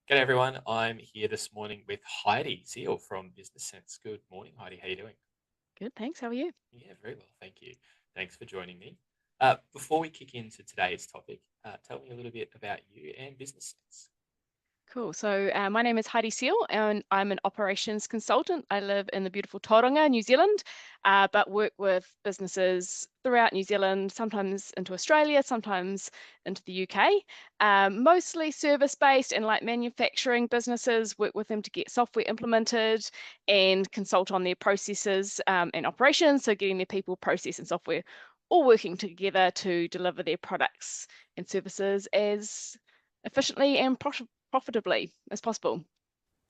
G'day everyone. I'm here this morning with Heidi Seal from Business Sense. Good morning, Heidi. How you doing? Good, thanks. How are you? Yeah, very well, thank you. Thanks for joining me. Before we kick into today's topic, tell me a little bit about you and Business Sense. Cool. So, my name is Heidi Seal, and I'm an operations consultant. I live in the beautiful Tauranga, New Zealand, but work with businesses throughout New Zealand, sometimes into Australia, sometimes into the UK. Mostly service-based and like manufacturing businesses, work with them to get software implemented and consult on their processes and operations. So, getting their people, process, and software all working together to deliver their products and services as efficiently and profitably as possible.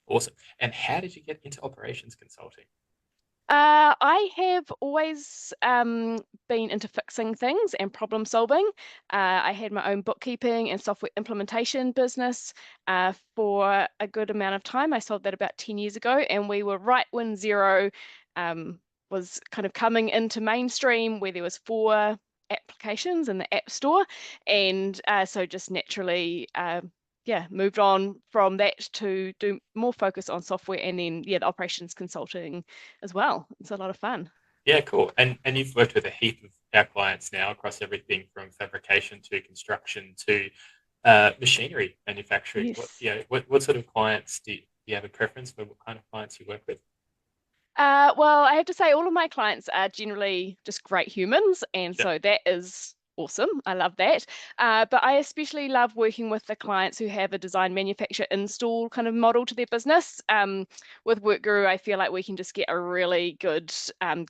Awesome. And how did you get into operations consulting? I have always been into fixing things and problem solving. I had my own bookkeeping and software implementation business for a good amount of time. I sold that about 10 years ago, and we were right when Xero was kind of coming into mainstream, where there was 4 applications in the App Store, and so just naturally yeah, moved on from that to do more focus on software and then, yeah, the operations consulting as well. It's a lot of fun. Yeah, cool. And you've worked with a heap of our clients now across everything from fabrication to construction to machinery manufacturing. Yes. What sort of clients do you have a preference for what kind of clients you work with? Well, I have to say, all of my clients are generally just great humans, and Yep. so that is awesome. I love that. But I especially love working with the clients who have a design, manufacture, install kind of model to their business. With Work Guru, I feel like we can just get a really good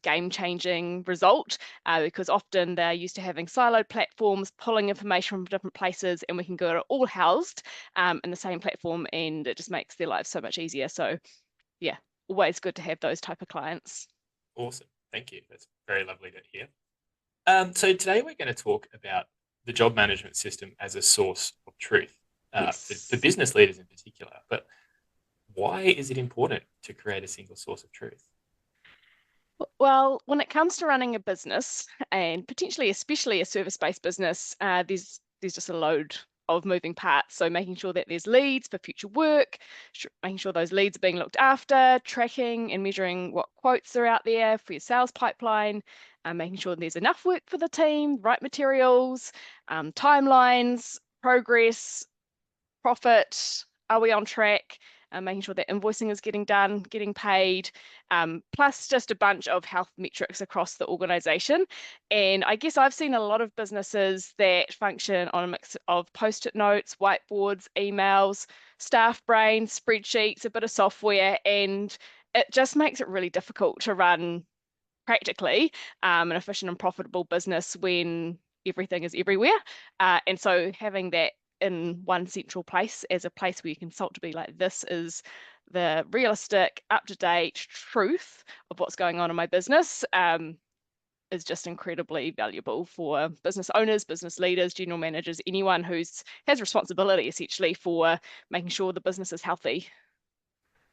game-changing result because often they're used to having siloed platforms, pulling information from different places, and we can go all housed in the same platform, and it just makes their lives so much easier. So yeah, always good to have those type of clients. Awesome. Thank you. That's very lovely to hear. So today we're going to talk about the job management system as a source of truth for Yes. business leaders in particular. But why is it important to create a single source of truth? Well, when it comes to running a business and potentially, especially a service-based business, there's just a load of moving parts. So making sure that there's leads for future work, making sure those leads are being looked after, tracking and measuring what quotes are out there for your sales pipeline, making sure there's enough work for the team, right materials, timelines, progress, profit, are we on track, making sure that invoicing is getting done, getting paid, plus just a bunch of health metrics across the organization. And I guess I've seen a lot of businesses that function on a mix of post-it notes, whiteboards, emails, staff brain, spreadsheets, a bit of software, and it just makes it really difficult to run practically an efficient and profitable business when everything is everywhere. And so having that in one central place as a place where you consult to be like, this is the realistic, up-to-date truth of what's going on in my business is just incredibly valuable for business owners, business leaders, general managers, anyone who's has responsibility essentially for making sure the business is healthy.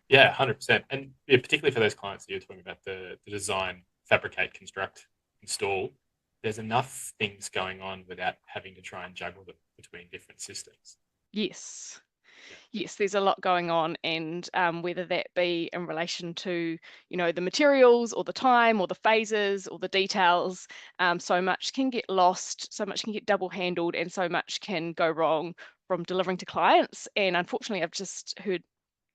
Yeah, 100%. And yeah, particularly for those clients that you're talking about, the design, fabricate, construct, install, there's enough things going on without having to try and juggle them between different systems. Yes. Yeah. Yes, there's a lot going on, and whether that be in relation to, the materials or the time or the phases or the details, so much can get lost, so much can get double handled, and so much can go wrong from delivering to clients. And unfortunately, I've just heard,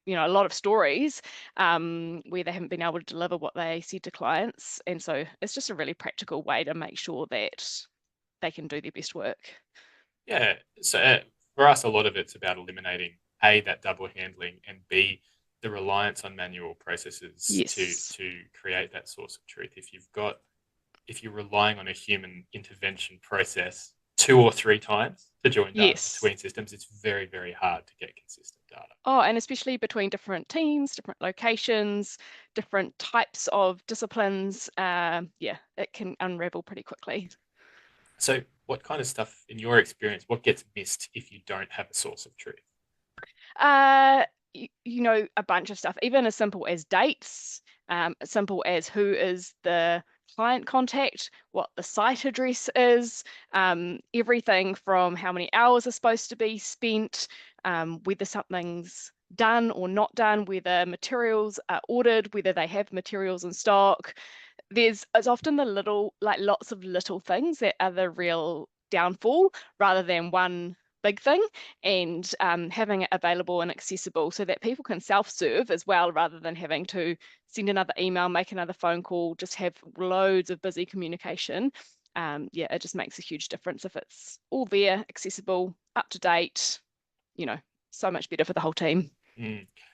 a lot of stories where they haven't been able to deliver what they said to clients. And so it's just a really practical way to make sure that they can do their best work. Yeah. So for us, a lot of it's about eliminating A, that double handling, and B, the reliance on manual processes Yes. to create that source of truth. If you're relying on a human intervention process 2 or 3 times to join data Yes. between systems, it's very, very hard to get consistent data. Oh, and especially between different teams, different locations, different types of disciplines, yeah, it can unravel pretty quickly. So, what kind of stuff, in your experience, what gets missed if you don't have a source of truth? Uh, a bunch of stuff, even as simple as dates, as simple as who is the client contact, what the site address is, everything from how many hours are supposed to be spent, whether something's done or not done, whether materials are ordered, whether they have materials in stock. It's often the little, like lots of little things that are the real downfall rather than one big thing, and having it available and accessible so that people can self-serve as well rather than having to send another email, make another phone call, just have loads of busy communication. Yeah, it just makes a huge difference if it's all there, accessible, up to date, so much better for the whole team.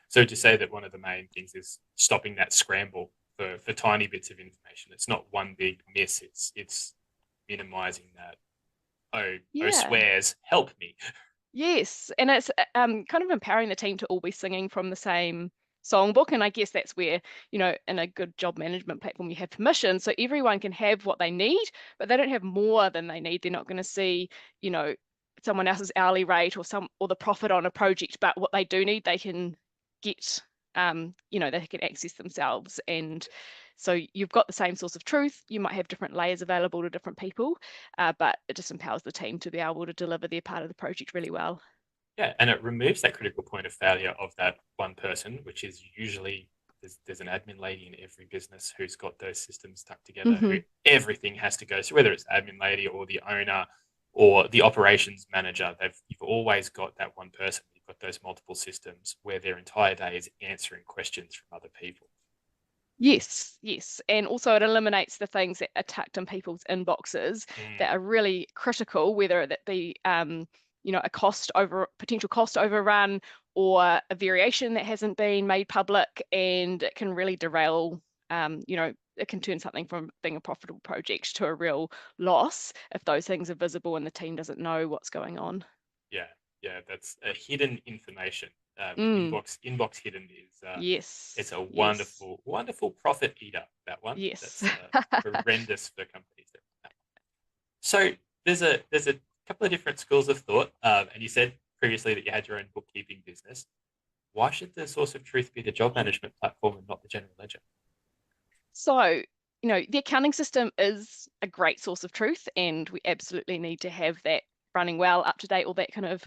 So to say that one of the main things is stopping that scramble for tiny bits of information. It's not one big miss. It's minimizing that. Oh swears, help me. Yes, and it's kind of empowering the team to all be singing from the same songbook. And I guess that's where, in a good job management platform, you have permission, so everyone can have what they need, but they don't have more than they need. They're not going to see, someone else's hourly rate or the profit on a project, but what they do need, they can get, they can access themselves. And so you've got the same source of truth. You might have different layers available to different people, but it just empowers the team to be able to deliver their part of the project really well. Yeah, and it removes that critical point of failure of that one person, which is usually there's an admin lady in every business who's got those systems stuck together, who everything has to go through, whether it's the admin lady or the owner or the operations manager. You've always got that one person. You've got those multiple systems where their entire day is answering questions from other people. Yes. And also it eliminates the things that are tucked in people's inboxes that are really critical, whether that be a potential cost overrun or a variation that hasn't been made public, and it can really derail, it can turn something from being a profitable project to a real loss if those things are visible and the team doesn't know what's going on. Yeah, that's a hidden information. Inbox hidden is yes, it's a wonderful profit eater, that one. Yes. That's horrendous for companies. So there's a couple of different schools of thought, and you said previously that you had your own bookkeeping business. Why should the source of truth be the job management platform and not the general ledger? So, the accounting system is a great source of truth, and we absolutely need to have that running well, up to date, all that kind of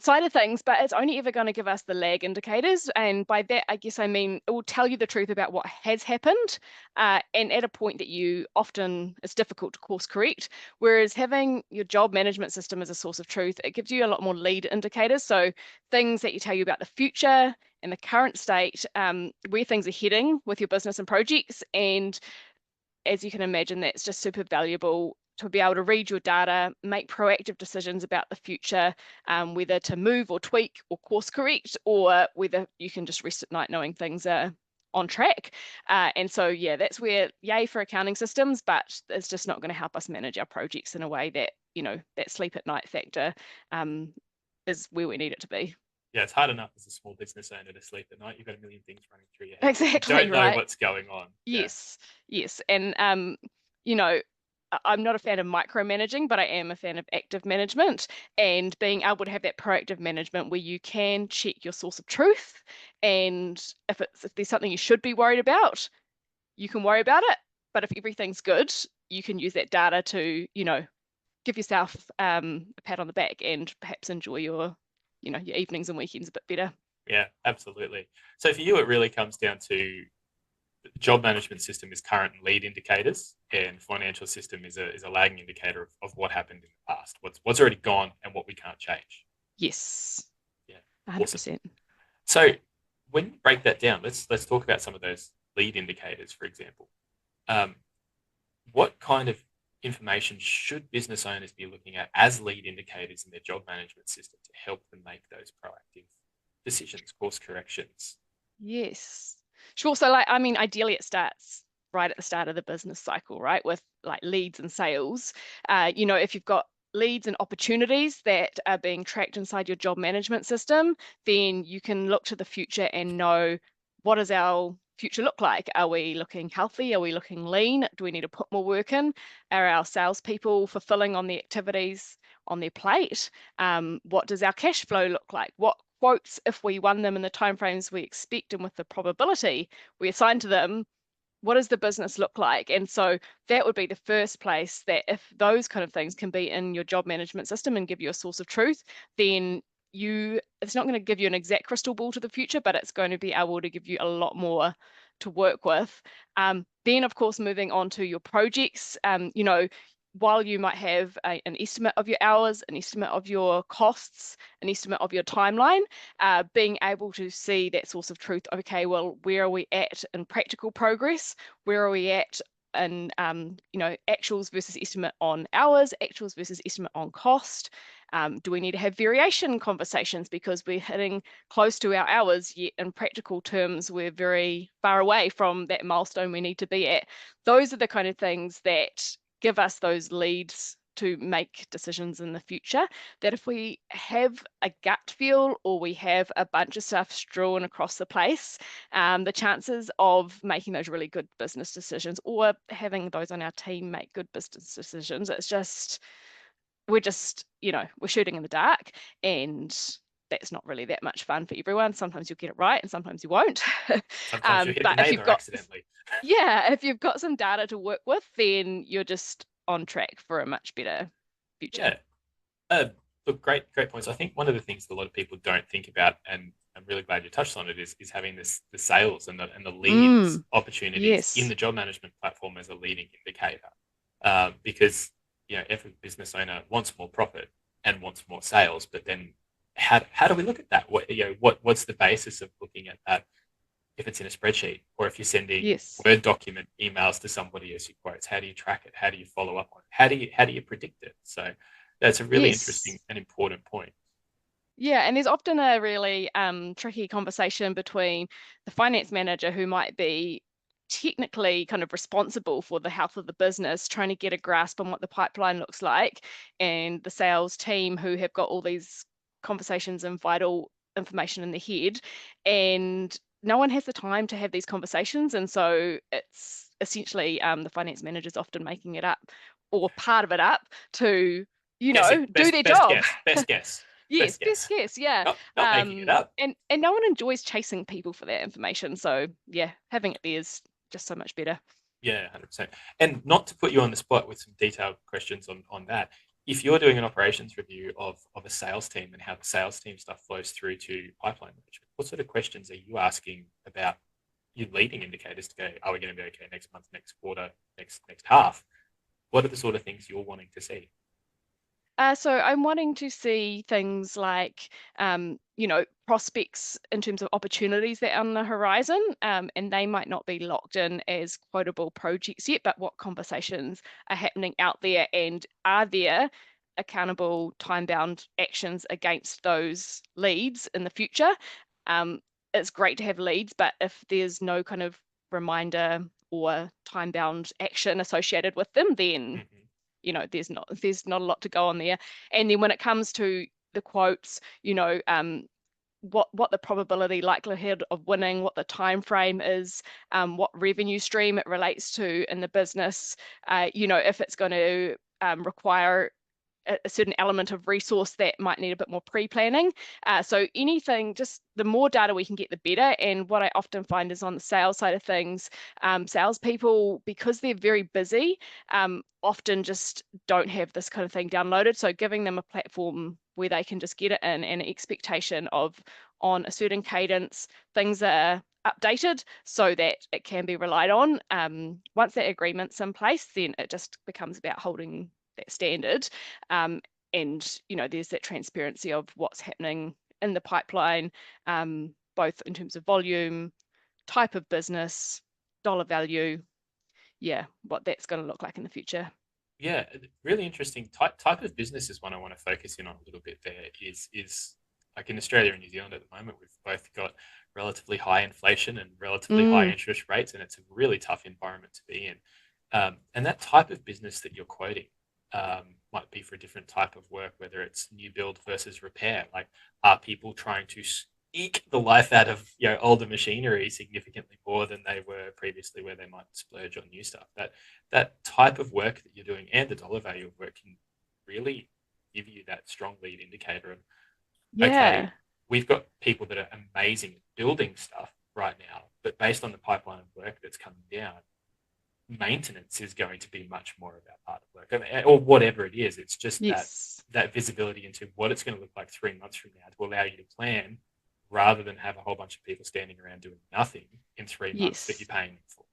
side of things, but it's only ever going to give us the lag indicators. And by that, I guess I mean it will tell you the truth about what has happened, and at a point that it's difficult to course correct. Whereas having your job management system as a source of truth, it gives you a lot more lead indicators. So things that tell you about the future and the current state, where things are heading with your business and projects. And as you can imagine, that's just super valuable to be able to read your data, make proactive decisions about the future, whether to move or tweak or course correct, or whether you can just rest at night knowing things are on track. And so, yeah, that's where yay for accounting systems, but it's just not going to help us manage our projects in a way that, that sleep at night factor is where we need it to be. Yeah, it's hard enough as a small business owner to sleep at night. You've got a million things running through your head. Exactly, you don't know right. what's going on. Yes. And I'm not a fan of micromanaging, but I am a fan of active management, and being able to have that proactive management where you can check your source of truth. And if there's something you should be worried about, you can worry about it. But if everything's good, you can use that data to, give yourself a pat on the back and perhaps enjoy your evenings and weekends a bit better. Yeah, absolutely. So for you, it really comes down to the job management system is current and lead indicators, and financial system is a lagging indicator of what happened in the past, what's already gone and what we can't change. Yes. Yeah. 100%. Awesome. So when you break that down, let's talk about some of those lead indicators, for example. What kind of information should business owners be looking at as lead indicators in their job management system to help them make those proactive decisions, course corrections? Yes. Sure. So ideally it starts right at the start of the business cycle, right? With like leads and sales. If you've got leads and opportunities that are being tracked inside your job management system, then you can look to the future and know, what does our future look like? Are we looking healthy? Are we looking lean? Do we need to put more work in? Are our salespeople fulfilling on the activities on their plate? What does our cash flow look like? What quotes, if we won them in the timeframes we expect and with the probability we assign to them, what does the business look like? And so that would be the first place that if those kind of things can be in your job management system and give you a source of truth, then it's not going to give you an exact crystal ball to the future, but it's going to be able to give you a lot more to work with. Then, of course, moving on to your projects, while you might have an estimate of your hours, an estimate of your costs, an estimate of your timeline, being able to see that source of truth. Okay, well, where are we at in practical progress? Where are we at in actuals versus estimate on hours, actuals versus estimate on cost? Do we need to have variation conversations because we're hitting close to our hours, yet in practical terms, we're very far away from that milestone we need to be at? Those are the kind of things that give us those leads to make decisions in the future, that if we have a gut feel or we have a bunch of stuff strewn across the place, the chances of making those really good business decisions or having those on our team make good business decisions, we're shooting in the dark, and that's not really that much fun for everyone. Sometimes you'll get it right and sometimes you won't. Sometimes you hit but your if you've neighbor got accidentally. if you've got some data to work with, then you're just on track for a much better future. Yeah. Look, great points. I think one of the things that a lot of people don't think about, and I'm really glad you touched on it, is having the sales and the leads opportunities in Yes. the job management platform as a leading indicator. Because every business owner wants more profit and wants more sales, but then how do we look at that? What's the basis of looking at that? If it's in a spreadsheet, or if you're sending Yes. Word document emails to somebody as you quotes, how do you track it? How do you follow up on it? How do you predict it? So that's a really interesting and important point. Yeah, and there's often a really tricky conversation between the finance manager, who might be technically kind of responsible for the health of the business, trying to get a grasp on what the pipeline looks like, and the sales team, who have got all these conversations and vital information in their head, and no one has the time to have these conversations. And so it's essentially the finance manager's often making it up, or part of it up, to Guessing. do their Best job. guess. Best guess. Yes, Best best guess. guess, yeah. Not making it up. And no one enjoys chasing people for that information. So yeah, having it there is just so much better. Yeah, 100%. And not to put you on the spot with some detailed questions on that, if you're doing an operations review of a sales team and how the sales team stuff flows through to pipeline management, what sort of questions are you asking about your leading indicators to go, are we going to be okay next month, next quarter, next half? What are the sort of things you're wanting to see? So I'm wanting to see things like, prospects in terms of opportunities that are on the horizon, and they might not be locked in as quotable projects yet, but what conversations are happening out there, and are there accountable time-bound actions against those leads in the future? It's great to have leads, but if there's no kind of reminder or time-bound action associated with them, then Mm-hmm. there's not a lot to go on there. And then when it comes to the quotes, what the probability likelihood of winning, what the time frame is, what revenue stream it relates to in the business, if it's going to require a certain element of resource that might need a bit more pre-planning. So anything, just the more data we can get, the better. And what I often find is on the sales side of things, salespeople, because they're very busy, often just don't have this kind of thing downloaded. So giving them a platform where they can just get it in, and an expectation of, on a certain cadence, things are updated so that it can be relied on. Once that agreement's in place, then it just becomes about holding that standard. And there's that transparency of what's happening in the pipeline, both in terms of volume, type of business, dollar value, what that's going to look like in the future. Yeah, really interesting type of business is one I want to focus in on a little bit. There is like in Australia and New Zealand at the moment, we've both got relatively high inflation and relatively high interest rates, and it's a really tough environment to be in. And that type of business that you're quoting might be for a different type of work, whether it's new build versus repair. Like, are people trying to eke the life out of older machinery significantly more than they were previously, where they might splurge on new stuff? That type of work that you're doing and the dollar value of work can really give you that strong lead indicator of, okay, we've got people that are amazing at building stuff right now, but based on the pipeline of work that's coming down, maintenance is going to be much more about part of work, I mean, or whatever it is. It's just Yes. that visibility into what it's going to look like 3 months from now to allow you to plan, rather than have a whole bunch of people standing around doing nothing in 3 months that Yes. you're paying them for.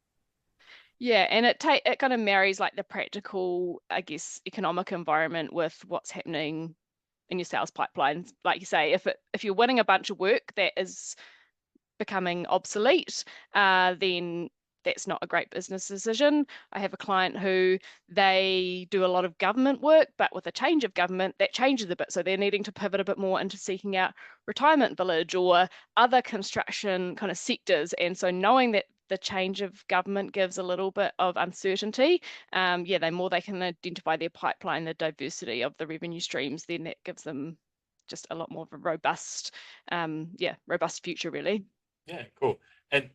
Yeah, and it kind of marries like the practical, I guess, economic environment with what's happening in your sales pipelines. Like you say, if you're winning a bunch of work that is becoming obsolete, then that's not a great business decision. I have a client who they do a lot of government work, but with a change of government, that changes a bit. So they're needing to pivot a bit more into seeking out retirement village or other construction kind of sectors. And so knowing that the change of government gives a little bit of uncertainty, yeah, the more they can identify their pipeline, the diversity of the revenue streams, then that gives them just a lot more of a robust, robust future, really. Yeah, cool. And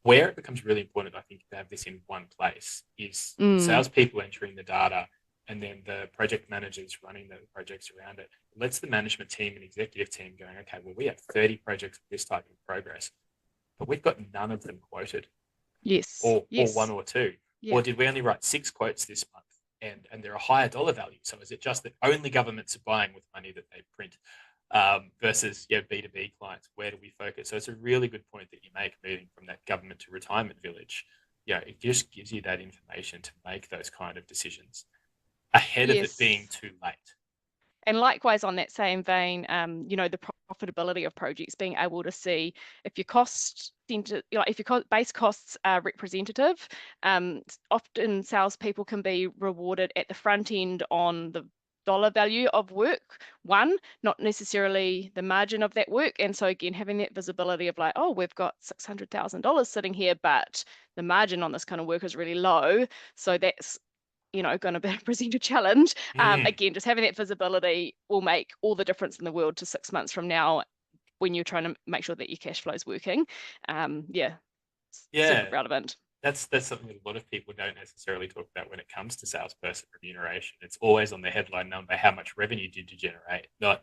where it becomes really important, I think, to have this in one place is the Mm, salespeople entering the data, and then the project managers running the projects around it. It lets the management team and executive team going, okay, well, we have 30 projects of this type in progress, but we've got none of them quoted, yes, or one yes, or two. yeah. Or did we only write 6 quotes this month? And they're a higher dollar value. So is it just that only governments are buying with money that they print, versus B2B clients? Where do we focus? So it's a really good point that you make, moving from that government to retirement village. Yeah, it just gives you that information to make those kind of decisions ahead of it being Yes. too late. And likewise, on that same vein, the profitability of projects, being able to see if your cost center, if your base costs are representative. Often salespeople can be rewarded at the front end on the dollar value of work, not necessarily the margin of that work. And so again, having that visibility of like, oh, we've got $600,000 sitting here, but the margin on this kind of work is really low. So that's going to present a challenge. Again, just having that visibility will make all the difference in the world to 6 months from now when you're trying to make sure that your cash flow is working. Yeah, super Yeah, relevant. that's something that a lot of people don't necessarily talk about when it comes to salesperson remuneration. It's always on the headline number: how much revenue did you generate? Not,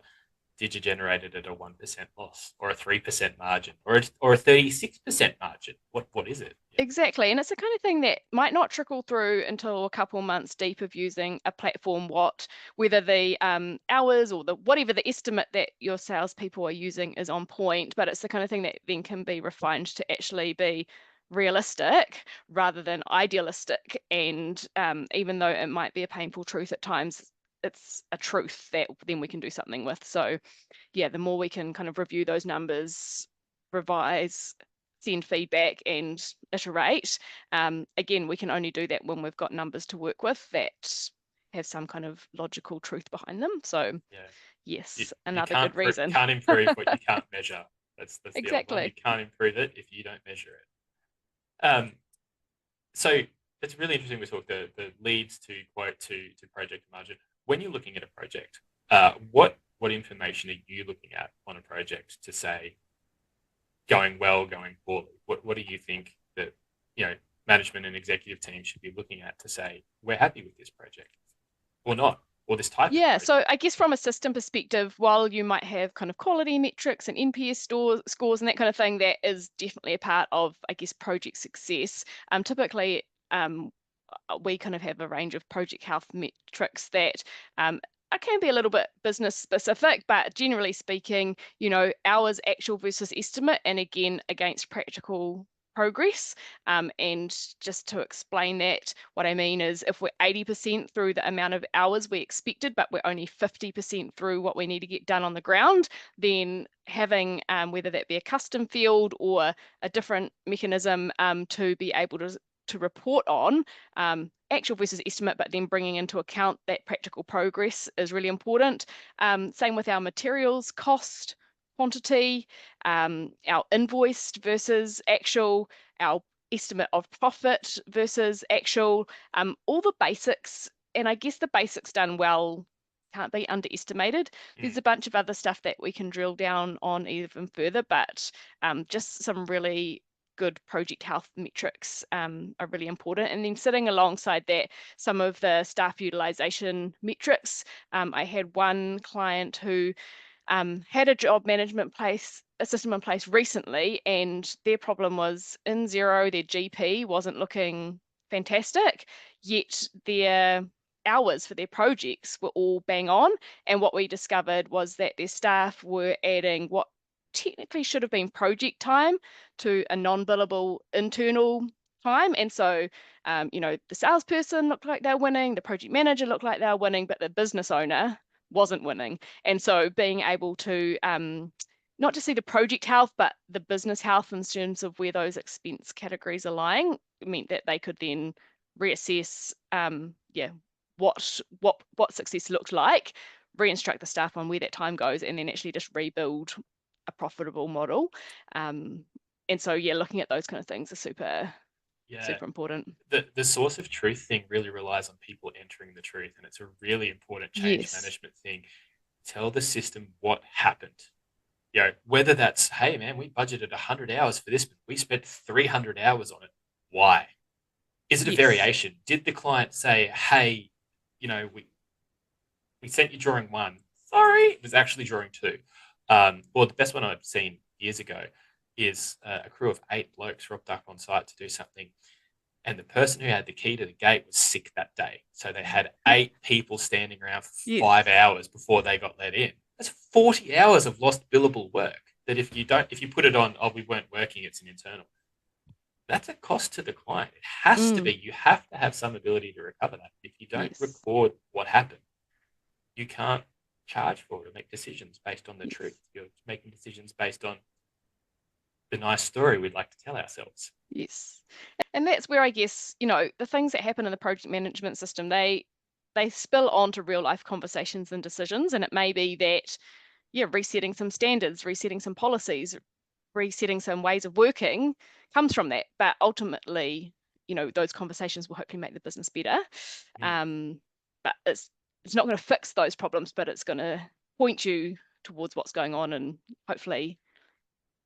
did you generate it at a 1% loss, or a 3% margin, or a 36% margin? What is it? Yeah. Exactly. And it's the kind of thing that might not trickle through until a couple months deep of using a platform, whether the hours or the whatever the estimate that your salespeople are using is on point, but it's the kind of thing that then can be refined to actually be realistic rather than idealistic. And even though it might be a painful truth at times, it's a truth that then we can do something with. So yeah, the more we can kind of review those numbers, revise, send feedback and iterate. Again, we can only do that when we've got numbers to work with that have some kind of logical truth behind them. So Yeah. You, yes, you another can't good reason. can't improve what you can't measure. That's the old one. You Exactly. can't improve it if you don't measure it. So it's really interesting. We talked the leads to quote to project margin. When you're looking at a project, what information are you looking at on a project to say going well, going poorly? What do you think that management and executive team should be looking at to say we're happy with this project or not, or this type of Yeah, project? so I guess from a system perspective, while you might have kind of quality metrics and NPS scores and that kind of thing, that is definitely a part of, I guess, project success. Typically, we kind of have a range of project health metrics that can be a little bit business specific, but generally speaking, hours actual versus estimate, and again, against practical progress. And just to explain that, what I mean is if we're 80% through the amount of hours we expected, but we're only 50% through what we need to get done on the ground, then having whether that be a custom field or a different mechanism to be able to report on actual versus estimate, but then bringing into account that practical progress is really important. Same with our materials cost, quantity, our invoiced versus actual, our estimate of profit versus actual, all the basics. And I guess the basics done well can't be underestimated. There's a bunch of other stuff that we can drill down on even further, but just some really good project health metrics are really important. And then sitting alongside that, some of the staff utilization metrics. I had one client who had a job management a system in place recently, and their problem was in Xero, their GP wasn't looking fantastic, yet their hours for their projects were all bang on. And what we discovered was that their staff were adding what technically should have been project time to a non-billable internal time. And so, the salesperson looked like they're winning, the project manager looked like they're winning, but the business owner wasn't winning. And so being able to not just see the project health, but the business health in terms of where those expense categories are lying, meant that they could then reassess what success looked like, re-instruct the staff on where that time goes, and then actually just rebuild a profitable model. And so looking at those kind of things are super important. The source of truth thing really relies on people entering the truth, and it's a really important change management thing. Tell the system what happened. Whether that's, hey man, we budgeted 100 hours for this, but we spent 300 hours on it. Why? Is it a variation? Did the client say, hey, we sent you drawing 1. Sorry, it was actually drawing 2. Or the best one I've seen years ago is a crew of 8 blokes rocked up on site to do something, and the person who had the key to the gate was sick that day. So they had 8 people standing around for 5 hours before they got let in. That's 40 hours of lost billable work that if you put it on, we weren't working, it's an internal. That's a cost to the client. It has to be. You have to have some ability to recover that. If you don't record what happened, you can't charge for it or make decisions based on the truth. You're making decisions based on the nice story we'd like to tell ourselves. Yes. And that's where I guess, the things that happen in the project management system, they spill onto real life conversations and decisions. And it may be that, resetting some standards, resetting some policies, resetting some ways of working comes from that. But ultimately, those conversations will hopefully make the business better. But it's not going to fix those problems, but it's going to point you towards what's going on and hopefully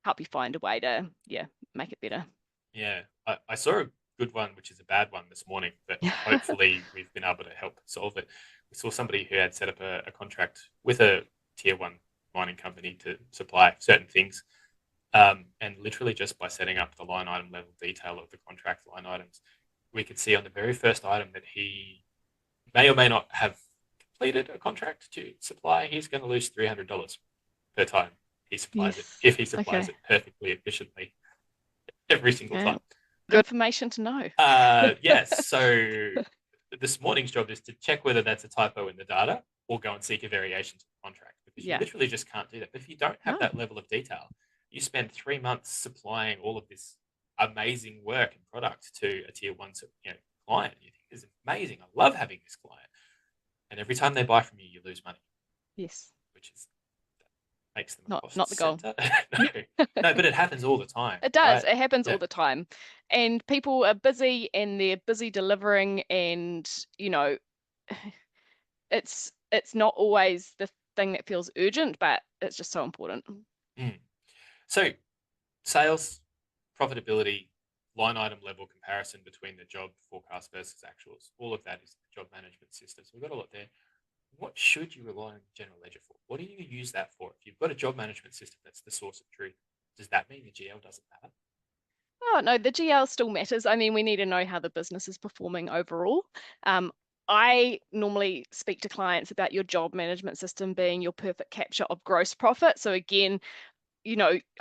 help you find a way to make it better. I saw a good one, which is a bad one this morning, but hopefully we've been able to help solve it. We saw somebody who had set up a contract with a tier 1 mining company to supply certain things, and literally just by setting up the line item level detail of the contract line items, we could see on the very first item that he may or may not have completed a contract to supply. He's going to lose $300 per time he supplies it, if he supplies it perfectly, efficiently, every single time. Good information to know. Yes. So this morning's job is to check whether that's a typo in the data or go and seek a variation to the contract, because you literally just can't do that. But if you don't have that level of detail, you spend 3 months supplying all of this amazing work and product to a tier 1 client. You think, this is amazing. I love having this client. And every time they buy from you, you lose money. Yes. Which is makes them not the goal. No, but it happens all the time. It does. Right? It happens all the time. And people are busy and they're busy delivering, and it's not always the thing that feels urgent, but it's just so important. So sales, profitability, line item level comparison between the job forecast versus actuals, all of that is the job management system. So we've got a lot there. What should you rely on general ledger for? What do you use that for? If you've got a job management system that's the source of truth, does that mean the GL doesn't matter? Oh, no, the GL still matters. I mean, we need to know how the business is performing overall. I normally speak to clients about your job management system being your perfect capture of gross profit. So again,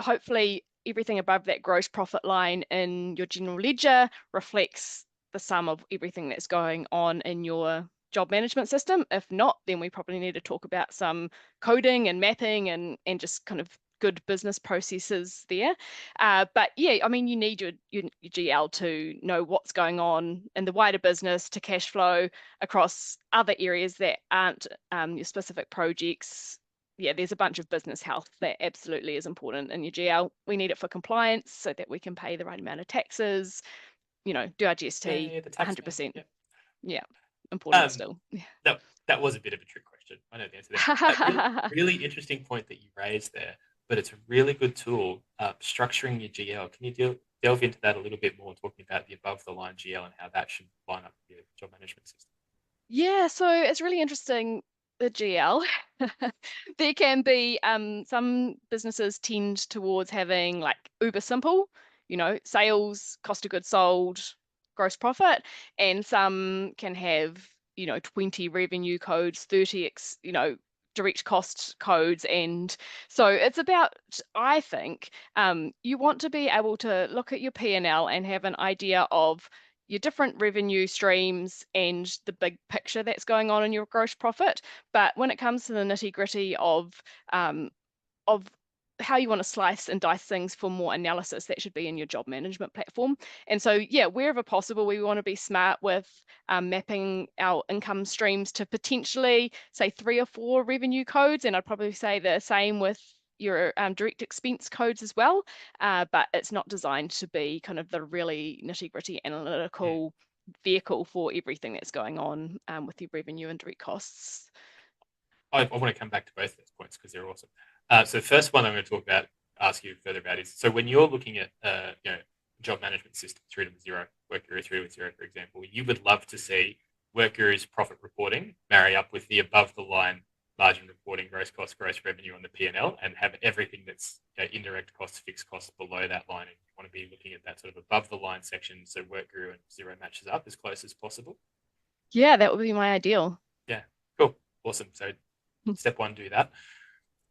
hopefully everything above that gross profit line in your general ledger reflects the sum of everything that's going on in your job management system. If not, then we probably need to talk about some coding and mapping and just kind of good business processes there. But I mean, you need your GL to know what's going on in the wider business, to cash flow across other areas that aren't your specific projects. There's a bunch of business health that absolutely is important in your GL. We need it for compliance so that we can pay the right amount of taxes, do our GST, 100%. Important still. That was a bit of a trick question. I know the answer to that. Really interesting point that you raised there, but it's a really good tool, structuring your GL. Can you delve into that a little bit more, talking about the above the line GL and how that should line up with your job management system? So it's really interesting. the GL, there can be some businesses tend towards having like uber simple, sales, cost of goods sold, gross profit, and some can have 20 revenue codes, 30 direct cost codes. And so it's about, I think, you want to be able to look at your P&L and have an idea of your different revenue streams and the big picture that's going on in your gross profit. But when it comes to the nitty-gritty of how you want to slice and dice things for more analysis, that should be in your job management platform. And so, yeah, wherever possible, we want to be smart with mapping our income streams to potentially, say, 3 or 4 revenue codes. And I'd probably say the same with your direct expense codes as well. But it's not designed to be kind of the really nitty-gritty analytical vehicle for everything that's going on with your revenue and direct costs. I want to come back to both of those points because they're awesome. So the first one I'm going to talk about, ask you further about is, so when you're looking at job management system through to Xero, WorkGuru through to Xero, for example, you would love to see WorkGuru's profit reporting marry up with the above the line margin reporting, gross cost, gross revenue on the P&L, and have everything that's indirect costs, fixed costs below that line. And you want to be looking at that sort of above the line section, so WorkGuru and Xero matches up as close as possible. Yeah, that would be my ideal. Yeah, cool, awesome. So step 1, do that.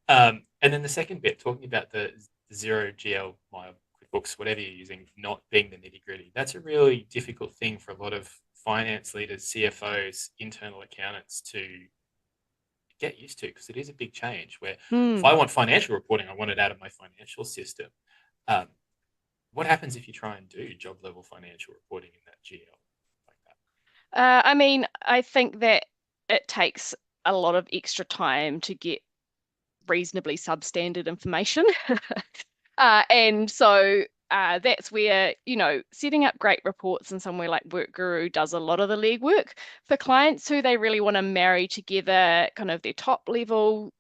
And then the second bit, talking about the Xero, GL, My QuickBooks, whatever you're using, not being the nitty gritty. That's a really difficult thing for a lot of finance leaders, CFOs, internal accountants to get used to, because it is a big change where if I want financial reporting, I want it out of my financial system. What happens if you try and do job level financial reporting in that GL like that? I mean, I think that it takes a lot of extra time to get reasonably substandard information. And so that's where, setting up great reports in somewhere like WorkGuru does a lot of the legwork for clients who they really want to marry together kind of their top level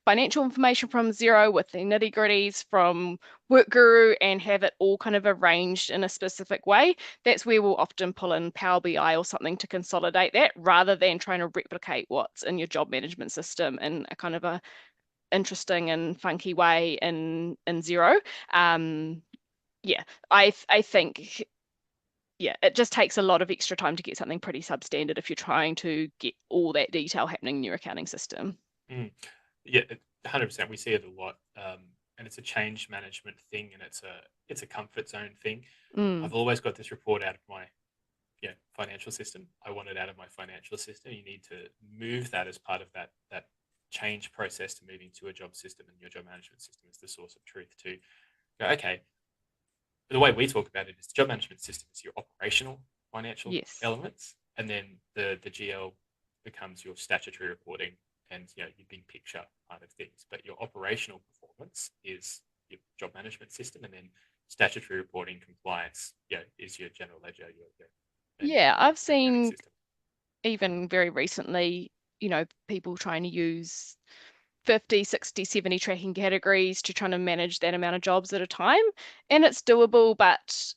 financial information from Xero with the nitty gritties from WorkGuru and have it all kind of arranged in a specific way. That's where we'll often pull in Power BI or something to consolidate that, rather than trying to replicate what's in your job management system in a kind of a interesting and funky way in Xero. I think it just takes a lot of extra time to get something pretty substandard if you're trying to get all that detail happening in your accounting system. Yeah, 100%. We see it a lot, and it's a change management thing, and it's a comfort zone thing. I've always got this report out of my financial system. I want it out of my financial system. You need to move that as part of that change process to moving to a job system, and your job management system is the source of truth to go, okay, the way we talk about it is the job management system is your operational financial elements, and then the GL becomes your statutory reporting and your big picture kind of things. But your operational performance is your job management system, and then statutory reporting compliance is your general ledger. I've seen even very recently people trying to use 50, 60, 70 tracking categories to try to manage that amount of jobs at a time. And it's doable, but,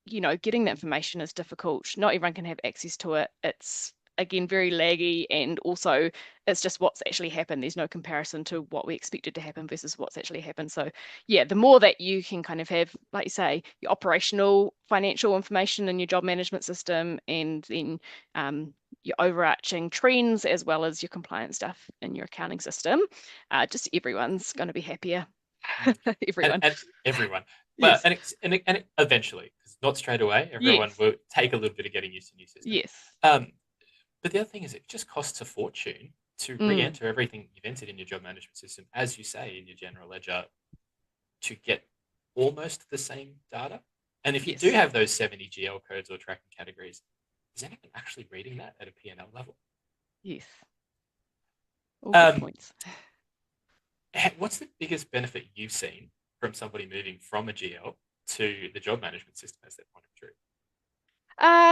getting that information is difficult. Not everyone can have access to it. It's, again, very laggy. And also, it's just what's actually happened. There's no comparison to what we expected to happen versus what's actually happened. So, the more that you can kind of have, like you say, your operational financial information in your job management system, and then your overarching trends as well as your compliance stuff in your accounting system, just everyone's going to be happier. Everyone. And everyone. Well, and eventually, because not straight away, everyone will take a little bit of getting used to new systems. Yes. But the other thing is, it just costs a fortune to re-enter everything you've entered in your job management system, as you say, in your general ledger, to get almost the same data. And if you do have those 70 GL codes or tracking categories, is anyone actually reading that at a P&L level? Yes. All good points. What's the biggest benefit you've seen from somebody moving from a GL to the job management system as their point of truth?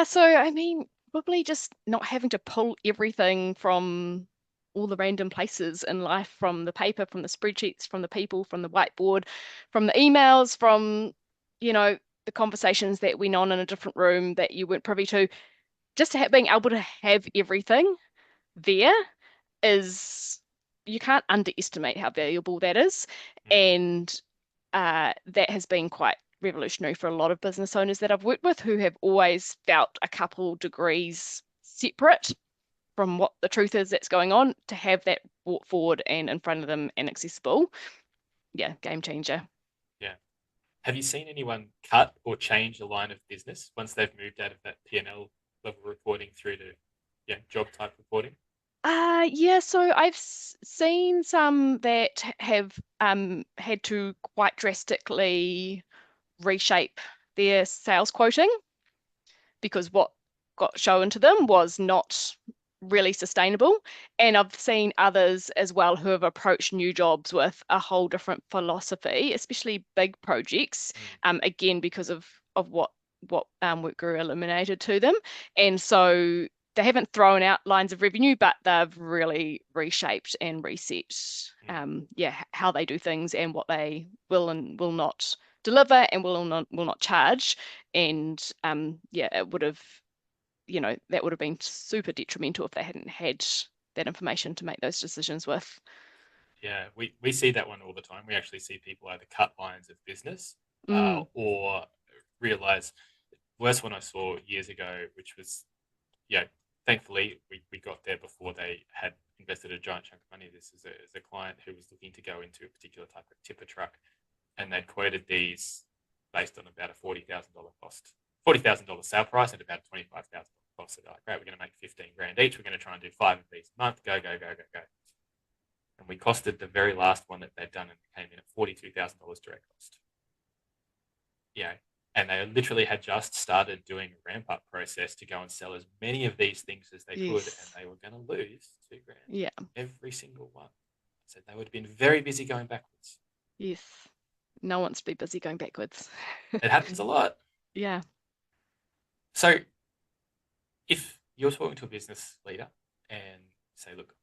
So, I mean, probably just not having to pull everything from all the random places in life, from the paper, from the spreadsheets, from the people, from the whiteboard, from the emails, from, the conversations that went on in a different room that you weren't privy to. Just being able to have everything there is, you can't underestimate how valuable that is. Mm. And that has been quite revolutionary for a lot of business owners that I've worked with who have always felt a couple degrees separate from what the truth is that's going on, to have that brought forward and in front of them and accessible. Yeah, game changer. Yeah. Have you seen anyone cut or change a line of business once they've moved out of that P&L level reporting through to job type reporting? Yeah, so I've seen some that have had to quite drastically reshape their sales quoting because what got shown to them was not really sustainable. And I've seen others as well who have approached new jobs with a whole different philosophy, especially big projects, again, because of what work grew eliminated to them. And so they haven't thrown out lines of revenue, but they've really reshaped and reset how they do things and what they will and will not deliver and will not charge. And it would have, that would have been super detrimental if they hadn't had that information to make those decisions with. Yeah, we see that one all the time. We actually see people either cut lines of business or realize. Worst one I saw years ago, which was, thankfully we got there before they had invested a giant chunk of money. This is a client who was looking to go into a particular type of tipper truck, and they'd quoted these based on about a $40,000 cost, $40,000 sale price, and about a $25,000 cost. So they're like, great, we're going to make 15 grand each. We're going to try and do 5 of these a month. Go. And we costed the very last one that they'd done, and it came in at $42,000 direct cost. And they literally had just started doing a ramp-up process to go and sell as many of these things as they could, and they were going to lose $2,000 every single one. So they would have been very busy going backwards. Yes. No one wants to be busy going backwards. It happens a lot. Yeah. So if you're talking to a business leader and say, look,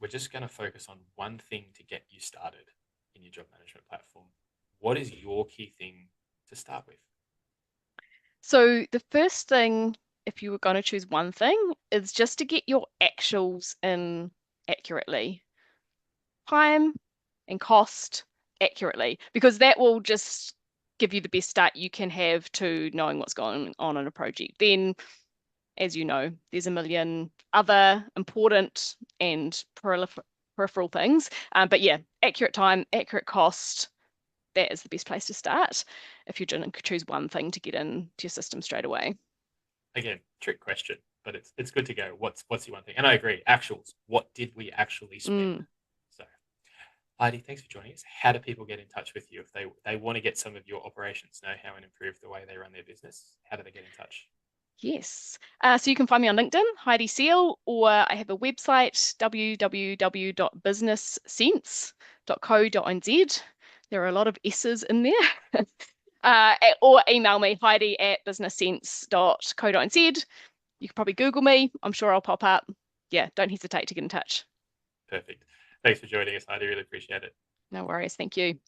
we're just going to focus on one thing to get you started in your job management platform, what is your key thing to start with? So the first thing, if you were going to choose one thing, is just to get your actuals in accurately. Time and cost accurately, because that will just give you the best start you can have to knowing what's going on in a project. Then, as you know, there's a million other important and peripheral things. But yeah, accurate time, accurate cost, that is the best place to start if you're going to choose one thing to get into your system straight away. Again, trick question, but it's good to go. What's your one thing? And I agree, actuals. What did we actually spend? So, Heidi, thanks for joining us. How do people get in touch with you if they want to get some of your operations know-how and improve the way they run their business? How do they get in touch? Yes. So you can find me on LinkedIn, Heidi Seal, or I have a website, www.businesssense.co.nz. There are a lot of S's in there. Or email me, heidi@businesssense.co.nz. You can probably Google me. I'm sure I'll pop up. Yeah, don't hesitate to get in touch. Perfect. Thanks for joining us, Heidi. Really appreciate it. No worries. Thank you.